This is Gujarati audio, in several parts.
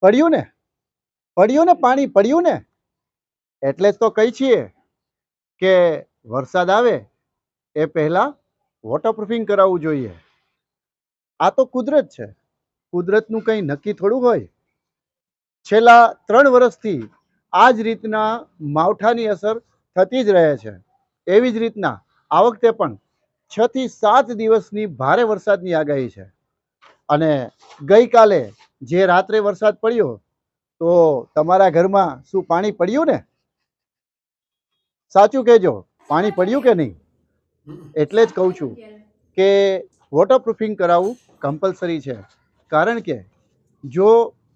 પડ્યું ને પાણી પડ્યું ને, એટલે જ તો કહી છીએ કે વરસાદ આવે એ પહેલા વોટરપ્રૂફિંગ કરાવવું જોઈએ. આ તો કુદરત છે, કુદરતનું કંઈ નક્કી થોડું હોય. છેલ્લા 3 વર્ષથી આ જ રીતના માવઠાની અસર થતી જ રહે છે. એવી જ રીતના આ વખતે પણ 6 થી 7 દિવસની ભારે વરસાદની આગાહી છે. અને ગઈકાલે જે રાત્રે વરસાદ પડ્યો, તો તમારા ઘરમાં શું પાણી પડ્યું ને? સાચું કહેજો, પાણી પડ્યું કે નહીં? એટલે જ કહું છું કે વોટરપ્રૂફિંગ કરાવવું કમ્પલસરી છે. કારણ કે જો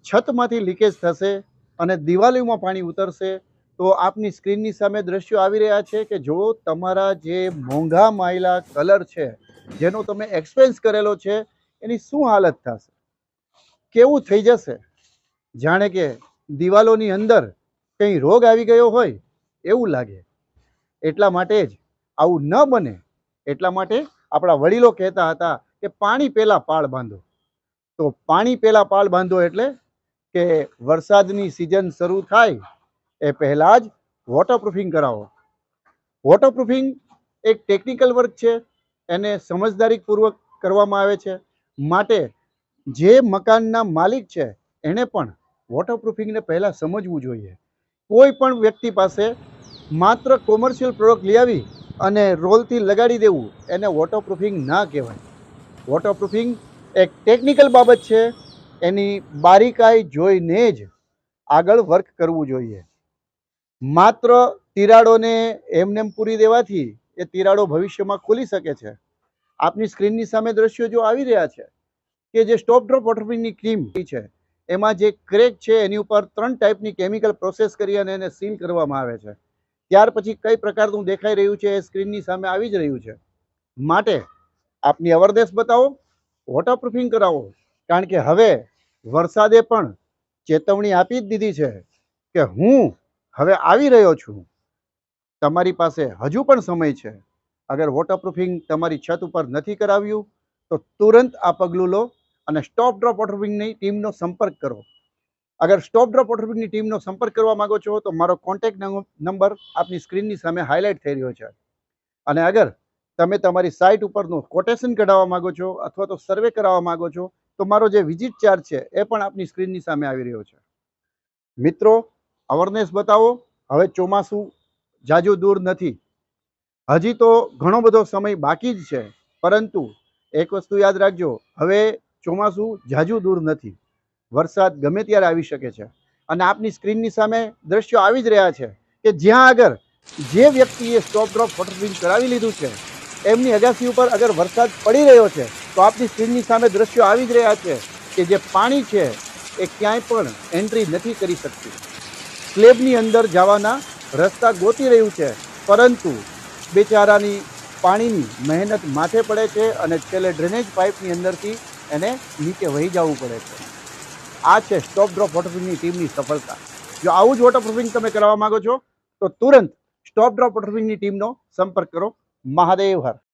છતમાંથી લીકેજ થશે અને દિવાલોમાં પાણી ઉતરશે તો આપની સ્ક્રીનની સામે દ્રશ્યો આવી રહ્યા છે કે જો તમારા જે મોંઘા માયલા કલર છે, જેનો તમે એક્સપેન્સ કરેલો છે, એની શું હાલત થશે, કેવું થઈ જશે, જાણે કે દિવાલોની અંદર કંઈ રોગ આવી ગયો હોય એવું લાગે. એટલા માટે જ આવું ન બને એટલા માટે આપણા વડીલો કહેતા હતા કે પાણી પહેલાં પાળ બાંધો. તો પાણી પહેલાં પાળ બાંધો એટલે કે વરસાદની સિઝન શરૂ થાય એ પહેલાં જ વોટરપ્રૂફિંગ કરાવો. વોટરપ્રૂફિંગ એક ટેકનિકલ વર્ક છે, એને સમજદારીપૂર્વક કરવામાં આવે છે. માટે જે મકાનના માલિક છે એણે પણ વોટરપ્રૂફિંગને પહેલાં સમજવું જોઈએ. કોઈ પણ વ્યક્તિ પાસે માત્ર કોમર્શિયલ પ્રોડક્ટ લઈ આવી અને રોલથી લગાડી દેવું એને વોટરપ્રૂફિંગ ના કહેવાય. વોટરપ્રૂફિંગ એક ટેકનિકલ બાબત છે, એની બારીકાઈ જોઈને જ આગળ વર્ક કરવું જોઈએ. માત્ર તિરાડોને એમનેમ પૂરી દેવાથી એ તિરાડો ભવિષ્યમાં ખુલી શકે છે. આપની સ્ક્રીનની સામે દ્રશ્યો જો આવી રહ્યા છે કે જે સ્ટોપ ડ્રોપ વોટરપ્રૂફિંગની ક્રીમ છે, એમાં જે ક્રેક છે એની ઉપર 3 ટાઈપની કેમિકલ પ્રોસેસ કરી અને એને સીલ કરવામાં આવે છે. ત્યાર પછી કઈ પ્રકારનું દેખાઈ રહ્યું છે એ સ્ક્રીનની સામે આવી જ રહ્યું છે. માટે આપની અવેરનેસ બતાવો, વોટરપ્રૂફિંગ કરાવો. કારણ કે હવે વરસાદે પણ ચેતવણી આપી જ દીધી છે કે હું હવે આવી રહ્યો છું. તમારી પાસે હજુ પણ સમય છે. અગર વોટરપ્રૂફિંગ તમારી છત ઉપર નથી કરાવ્યું તો તુરંત આ પગલું લો અને સ્ટોપ ડ્રોપ વોટરપ્રૂફિંગની ટીમનો સંપર્ક કરો. અગર સ્ટોપ ડ્રોપ વોટરપ્રૂફિંગની ટીમનો સંપર્ક કરવા માંગો છો તો મારો કોન્ટેક્ટ નંબર આપની સ્ક્રીનની સામે હાઇલાઇટ થઈ રહ્યો છે. અને અગર તમે તમારી સાઇટ ઉપરનું કોટેશન કઢાવવા માંગો છો અથવા તો સર્વે કરાવવા માંગો છો તો મારો જે વિઝિટ ચાર્જ છે એ પણ આપની સ્ક્રીનની સામે આવી રહ્યો છે. મિત્રો, અવેરનેસ બતાવો. હવે ચોમાસું જાજુ દૂર નથી, હજી તો ઘણો બધો સમય બાકી જ છે. પરંતુ એક વસ્તુ યાદ રાખજો, હવે ચોમાસું જાજુ દૂર નથી. વરસાદ ગમે ત્યારે આવી શકે છે. અને આપની સ્ક્રીનની સામે દ્રશ્યો આવી જ રહ્યા છે કે જ્યાં આગળ જે વ્યક્તિએ સ્ટોપ ડ્રોપ વોટરપ્રૂફિંગ કરાવી લીધું છે એમની અગાસી ઉપર અગર વરસાદ પડી રહ્યો છે તો આપની સ્ક્રીનની સામે દ્રશ્યો આવી જ રહ્યા છે કે જે પાણી છે એ ક્યાંય પણ એન્ટ્રી નથી કરી શકતું. સ્લેબની અંદર જવાના રસ્તા ગોતી રહ્યું છે, પરંતુ બેચારાની પાણીની મહેનત માથે પડે છે અને છેલ્લે ડ્રેનેજ પાઇપની અંદરથી એને નીચે વહી જવું પડે છે. આ છે સ્ટોપ ડ્રોપ વોટરપ્રૂફિંગની ટીમની સફળતા. જો આવું જ વોટરપ્રૂફિંગ તમે કરવા માંગો છો તો તુરંત સ્ટોપ ડ્રોપ વોટરપ્રૂફિંગની ટીમનો સંપર્ક કરો. મહાદેવ હર.